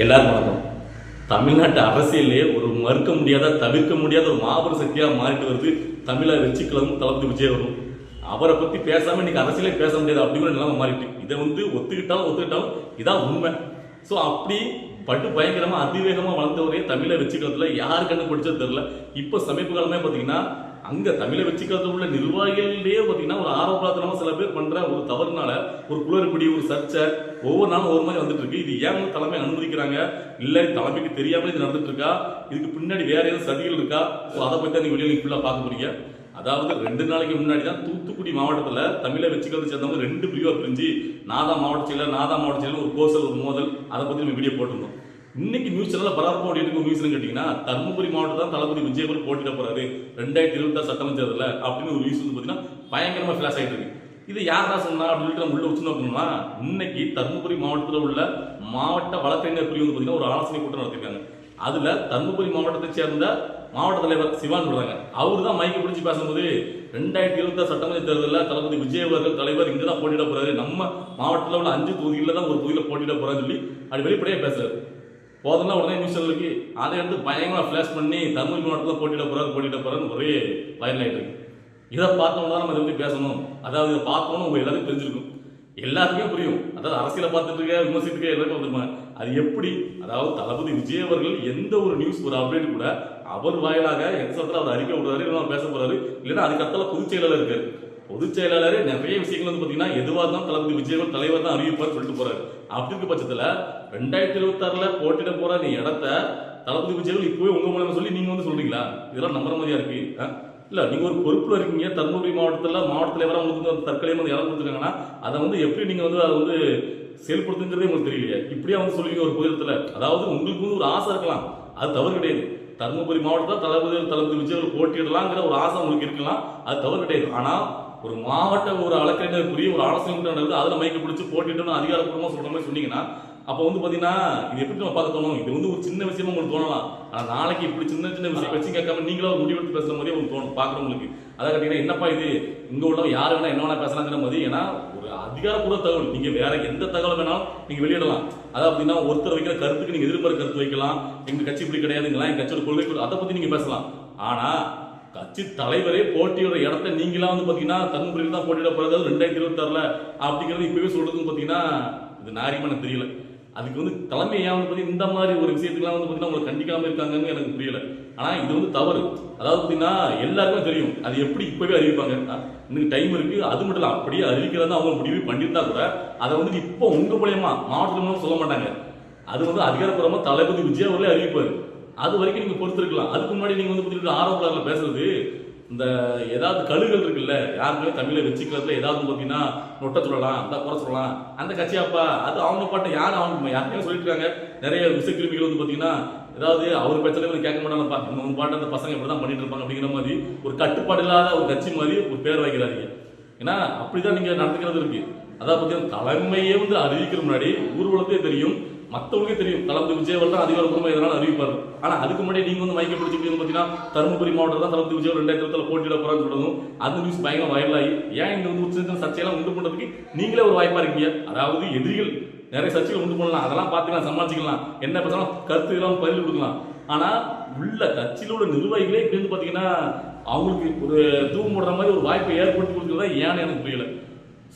எல்லாரும் வணக்கம். தமிழ்நாட்டு அரசியலே ஒரு மறுக்க முடியாத தவிர்க்க முடியாத ஒரு மாபெரும் சக்தியாக மாறிட்டு வருது தமிழக வெற்றிக்கழகம் தளபதி விஜய் அவர்கள். அவரை பத்தி பேசாம இன்னைக்கு அரசியலே பேச முடியாது அப்படிங்கிற நிலைமை மாறிட்டு. இதை ஒத்துக்கிட்டாலும் இதான் உண்மை. ஸோ அப்படி பட்டு பயங்கரமா அதிவேகமா வளர்ந்தவரே தமிழக வெற்றிக்கழகத்துல யாரு கண்டுபிடிச்சது தெரியல. இப்போ சமீப காலமே பாத்தீங்கன்னா அங்க தமிழக வெற்றிக்கழகத்தில் உள்ள நிர்வாகிகளே பாத்தீங்கன்னா ஒரு ஆரோக்கியமா சில பேர் பண்ற ஒரு தவறுனால ஒரு குளறுபடி ஒரு சர்ச்சை ஒவ்வொரு நாளும் ஒவ்வொரு மாதிரி வந்துட்டு இருக்கு. இது ஏன் தலைமை அனுமதிக்கிறாங்க, இல்ல தலைமைக்கு தெரியாமலே இது நடந்துட்டு இருக்கா, இதுக்கு பின்னாடி வேற ஏதாவது சதிகள் இருக்கா, அதை பத்தி நீங்க வெளியே ஃபுல்லா பார்க்க போறீங்க. அதாவது 2 நாளைக்கு முன்னாடி தான் தூத்துக்குடி மாவட்டத்துல தமிழக வெற்றிக்கழகத்தை சேர்ந்தவங்க 2 பிரிவா பிரிஞ்சு நாதா மாவட்ட செயலர் ஒரு கோசல் ஒரு மோதல், அதை பத்தி நம்ம வீடியோ போட்டிருந்தோம். இன்னைக்கு நியூஸ் சேனல்ல பரபரப்பா ஓடிட்டு நியூஸ் கேட்டீங்கன்னா தர்மபுரி மாவட்டம் தான் தளபதி விஜய் அவர்கள் போட்டியிட போறாரு 2026 சட்டமன்ற தேர்தல அப்படின்னு ஒரு நியூஸ் வந்து பாத்தீங்கன்னா பயங்கரமா பிளாஷ் ஆயிட்டு இருக்கு. இது யாரா சொன்னா அப்படின்னு நம்ம உள்ள வச்சு நோக்கணும்னா, இன்னைக்கு தர்மபுரி மாவட்டத்தில் உள்ள மாவட்ட வழக்கறிஞர் பிரிவு வந்து பாத்தீங்கன்னா ஒரு ஆலோசனை கூட்டம் நடத்திருக்காங்க. அதுல தர்மபுரி மாவட்டத்தை சேர்ந்த மாவட்ட தலைவர் சிவான் சொல்றாங்க. அவரு தான் மைக்கு பிடிச்சி பேசும்போது 2026 சட்டமன்ற தேர்தலில் தளபதி விஜய் அவர்கள் தலைவர் இங்கதான் போட்டியிட போறாரு, நம்ம மாவட்டத்தில் உள்ள 5 தொகுதிகளில் தான் ஒரு தொகுதியில் போட்டியிட போறான்னு சொல்லி அது வெளிப்படையா பேசுறாரு. போதும்னா உடனே நியூஸ் சேனலுக்கு அதை எடுத்து பயங்கரமா பிளாஷ் பண்ணி தர்மபுரி மாவட்டத்தில் போட்டியிட போறான்னு ஒரே வைரல் ஆயிட்டு இருக்கு. இதை பார்த்தோம்னா நம்ம இதை பத்தி பேசணும். அதாவது இதை பார்த்தோம்னா உங்க எல்லாருக்கும் தெரிஞ்சிருக்கும், எல்லாருக்குமே புரியும். அதாவது அரசியலை பார்த்துட்டு இருக்க விமர்சிட்டு இருக்க எல்லாருக்கும் வந்துருப்பாங்க. அது எப்படி, அதாவது தளபதி விஜய் அவர்கள் எந்த ஒரு நியூஸ் ஒரு அப்டேட் கூட அவர் வாயிலாக எக்ஸாத்துல அவர் அறிக்கை விடுறாரு, இல்லைன்னா பேச போறாரு, இல்லைன்னா அதுக்கு அத்தல பொதுச் செயலாளர் இருக்காரு. பொதுச் செயலாளரே நிறைய விஷயங்கள் வந்து பாத்தீங்கன்னா எதுவாக இருந்தாலும் தளபதி விஜய் தலைவர் தான் அறிவிப்பார் சொல்லிட்டு போறாரு. அப்படி இருக்க பட்சத்துல 2026 போட்டியிட போற நீ இடத்த தளபதி விஜய் இப்பவே உங்க மூலமா சொல்லி நீங்க வந்து சொல்றீங்களா? இதெல்லாம் நம்புற மாதிரியா இருக்கு? இல்ல, நீங்க ஒரு பொறுப்புல இருக்கீங்க. தர்மபுரி மாவட்ட தலைவரா உங்களுக்கு தற்கொலையா வந்து இடம் கொடுத்துருக்காங்கன்னா அதை வந்து எப்படி நீங்க வந்து அதை வந்து செயல்படுத்துங்கிறதே உங்களுக்கு தெரியலையே. இப்படியா வந்து சொல்லுவீங்க ஒரு பொதுத்துல? அதாவது உங்களுக்கு வந்து ஒரு ஆசை இருக்கலாம், அது தவறு கிடையாது. தர்மபுரி மாவட்டத்தில் தளபதி விஜய் போட்டியிடலாங்கிற ஒரு ஆசை உங்களுக்கு இருக்கலாம், அது தவறு கிடையாது. ஆனா ஒரு மாவட்ட ஒரு வழக்கறிஞருக்குரிய ஒரு ஆலோசனை கூட்டம் அதுல மைக்க பிடிச்சி போட்டிட்டு அதிகாரப்பூர்வமா சொல்ற மாதிரி சொன்னீங்கன்னா அப்ப வந்து பாத்தீங்கன்னா இது எப்படி நம்ம பார்க்க தோணும்? இது வந்து ஒரு சின்ன விஷயமா உங்களுக்கு தோணலாம். ஆனா நாளைக்கு இப்படி சின்ன விஷயம் வச்சு கேட்காம நீங்களா ஒரு முடிவெடுத்து பேசுற மாதிரியே உங்களுக்கு தோணும் பாக்குறவங்களுக்கு. அதை கேட்டீங்கன்னா என்னப்பா இது, இங்க உள்ளவங்க யாரு வேணா என்ன வேணா பேசலாங்கிற மாதிரி. ஏன்னா ஒரு அதிகாரப்பூர்வ தகவல், நீங்க வேற எந்த தகவல் வேணாலும் நீங்க வெளியிடலாம். அதாவது அப்படின்னா ஒருத்தர் வைக்கிற கருத்துக்கு நீங்க எதிர்பார்க்க கருத்து வைக்கலாம். எங்க கட்சி இப்படி கிடையாதுங்களா, எங்க கட்சியோட கொள்கை அதை பத்தி நீங்க பேசலாம். ஆனா கட்சி தலைவரே போட்டியோட இடத்த நீங்களா வந்து பாத்தீங்கன்னா தர்மபுரியில் தான் போட்டியிட போறது 2026 அப்படிங்கிறது இப்பவே சொல்றதுன்னு பாத்தீங்கன்னா இது நாரியமா எனக்கு தெரியல. அதுக்கு வந்து தலைமை ஏன் வந்து இந்த மாதிரி ஒரு விஷயத்துக்குலாம் வந்து பாத்தீங்கன்னா உங்களை கண்டிக்காம இருக்காங்கன்னு எனக்கு புரியல. ஆனா இது வந்து தவறு. அதாவது பாத்தீங்கன்னா எல்லாருக்குமே தெரியும் அது எப்படி இப்பவே அறிவிப்பாங்க. இன்னைக்கு டைம் இருக்கு. அது மட்டும் இல்ல, அப்படியே அறிவிக்கிறதா அவங்க முடிவு பண்ணியிருந்தா கூட அதை வந்து இப்போ உங்க மூலமா மாவட்டத்துல மூலம் சொல்ல மாட்டாங்க. அது வந்து அதிகாரப்பூர்வமா தளபதி விஜய் அவர்களே அறிவிப்பாரு. அது வரைக்கும் நீங்க பொறுத்திருக்கலாம். அதுக்கு முன்னாடி நீங்க வந்து ஆரோக்கியர்ல பேசுறது இந்த ஏதாவது கழுகுகள் இருக்குல்ல, யாருக்குமே தமிழை வச்சுக்கிறதுல ஏதாவது பாத்தீங்கன்னா நொட்ட சொல்லலாம், அந்த குறை சொல்லலாம், அந்த கட்சியாப்பா அது அவங்க பாட்டை யாரும் அவங்க யாருக்குமே சொல்லிட்டு இருக்காங்க. நிறைய விஷக்கிருமிகள் வந்து பாத்தீங்கன்னா ஏதாவது அவர் பிரச்சனை கேட்க மாட்டாங்கப்பா, உங்க பாட்டு அந்த பசங்க இப்படிதான் பண்ணிட்டு இருப்பாங்க அப்படிங்கிற மாதிரி ஒரு கட்டுப்பாடு இல்லாத ஒரு கட்சி மாதிரி ஒரு பேர் வைக்கிறாங்க. ஏன்னா அப்படிதான் நீங்க நடந்துக்கிறது இருக்கு. அதாவது பாத்தீங்கன்னா தலைமையே வந்து அறிவிக்கிற முன்னாடி ஊர்வலத்தே தெரியும், மற்றவங்களுக்கே தெரியும் தளபதி விஜய் தான் அதிகாரப்பூர்வமா எதனால அறிவிப்பாரு. ஆனா அதுக்கு முன்னாடி நீங்க வந்து மைக்க பிடிச்சி பாத்தீங்கன்னா தருமபுரி மாவட்டம் தான் தளபதி விஜய் 2026 போட்டியிட போறான்னு சொல்லணும். அந்த நியூஸ் பயங்கர வைரல் ஆகி ஏன் இந்த வந்து சர்ச்சையெல்லாம் உண்டு பண்றதுக்கு நீங்களே ஒரு வாய்ப்பா இருக்கீங்க. அதாவது எதிரிகள் நிறைய சர்ச்சைகள் உண்டு பண்ணலாம், அதெல்லாம் பார்த்துக்கலாம், சமாளிச்சுக்கலாம், என்ன பேசலாம், கருத்து எல்லாம் பதில் கொடுக்கலாம். ஆனா உள்ள கட்சியில உள்ள நிர்வாகிகளே இப்படி வந்து பாத்தீங்கன்னா அவங்களுக்கு ஒரு தூவம் போடுற மாதிரி ஒரு வாய்ப்பை ஏற்படுத்தி கொடுக்குறதா ஏன்னு எனக்கு புரியல.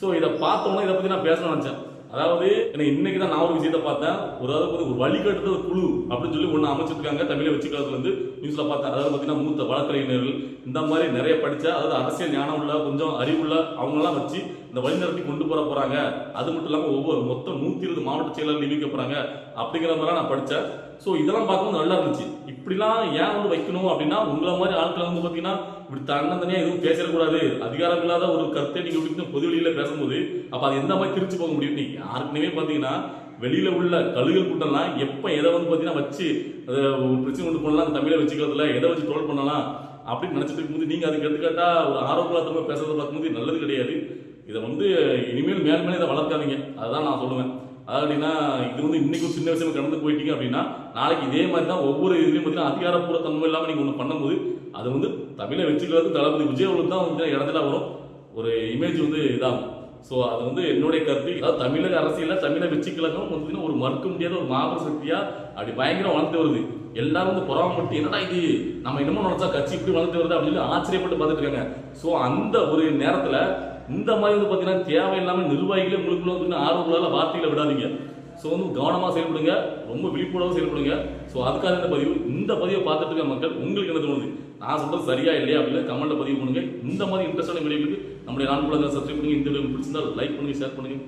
ஸோ இதை பார்த்தோம்னா இதை பத்தி நான் பேசணும்னு நினைச்சேன். அதாவது இன்னைக்கு தான் நான் ஒரு விஷயத்தை பார்த்தேன். ஒரு வழிகட்டுற ஒரு குழு அப்படின்னு சொல்லி ஒன்று அமைச்சிருக்காங்க தமிழை வச்சுக்கிறதுல இருந்து நியூஸ்ல பார்த்தேன். அதாவது பார்த்தீங்கன்னா மூத்த வழக்கறிஞர்கள் இந்த மாதிரி நிறைய படிச்ச, அதாவது அரசியல் ஞானம் உள்ள கொஞ்சம் அறிவுள்ள அவங்கெல்லாம் வச்சு இந்த வழிநடத்தி கொண்டு போறாங்க. அது மட்டும் இல்லாமல் மொத்தம் 120 மாவட்ட செயலாளர் நியமிக்க போறாங்க அப்படிங்கிற மாதிரி நான் படித்தேன். ஸோ இதெல்லாம் பார்க்கும்போது நல்லா இருந்துச்சு. இப்படிலாம் ஏன் வந்து வைக்கணும் அப்படின்னா உங்களை மாதிரி ஆட்களை வந்து பார்த்தீங்கன்னா இப்படி தன்னந்தனியா எதுவும் பேசக்கூடாது, அதிகாரம் இல்லாத ஒரு கருத்தை நீங்க இப்படி பொது வெளியில பேசும்போது அப்ப அது எந்த மாதிரி திருச்சி போக முடியும்? நீங்க யாருக்குமே பாத்தீங்கன்னா வெளியில உள்ள கழுகுகள் கூட்டம்லாம் எப்ப எதை வந்து பாத்தீங்கன்னா வச்சு ஒரு பிரச்சனை கொண்டு போனலாம் தமிழை வச்சுக்கிறதுல எதை வச்சு ட்ரோல் பண்ணலாம் அப்படின்னு நினைச்சிட்டு இருக்கும்போது நீங்க அதுக்கு எடுத்துக்காட்டா ஒரு ஆரோக்கியமா பேசுறதை பார்க்கும்போது நல்லது கிடையாது. இதை வந்து இனிமேல் மேலே இதை வளர்க்காதீங்க, அதுதான் நான் சொல்லுவேன். அப்படின்னா இது வந்து இன்னைக்கு ஒரு சின்ன விஷயம் கடந்து போயிட்டீங்க அப்படின்னா நாளைக்கு இதே மாதிரி தான் ஒவ்வொரு இதுலையும் பார்த்தீங்கன்னா அதிகாரப்பூர்வ தன்மை இல்லாமல் நீங்கள் ஒன்று பண்ணும்போது அது வந்து தமிழை வச்சுக்கிறது தளபதி விஜய் அவர்களுக்கு தான் வந்து இடத்துல வரும், ஒரு இமேஜ் வந்து இதாகும். ஸோ அது வந்து என்னுடைய கருத்து. அதாவது தமிழக அரசியல தமிழக வெற்றி கழகம் வந்து ஒரு மறுக்க முடியாத ஒரு மாபெரும் சக்தியா அப்படி பயங்கரம் வளர்ந்து வருது. எல்லாரும் வந்து பொறாமப்பட்டு என்னடா இது நம்ம என்னமோ நினைச்சா கட்சி இப்படி வளர்ந்து வருது அப்படின்னு ஆச்சரியப்பட்டு பார்த்துட்டு இருக்காங்க. ஸோ அந்த ஒரு நேரத்துல இந்த மாதிரி வந்து பாத்தீங்கன்னா தேவையில்லாம நிர்வாகிகளே உங்களுக்குள்ள வந்து ஆர்வங்களால வார்த்தைகளை விடாதீங்க. ஸோ வந்து கவனமா செயல்படுங்க, ரொம்ப விழிப்புணர்வு செயல்படுங்க. ஸோ அதுக்காக இந்த பதிவை பார்த்துட்டு இருக்க மக்கள் உங்களுக்கு என்ன தோணுது, நான் சொல்றது சரியா இல்லையா அப்படின்னு கமெண்ட்ல பதிவு பண்ணுங்க. இந்த மாதிரி இன்ட்ரெஸ்டான வீடியோக்கு நம்முடைய நான்கு சப்ஸ்கிரைப் பண்ணுங்க. இந்த வீடியோ பிடிச்சிருந்தா லைக் பண்ணுங்க, ஷேர் பண்ணுங்க.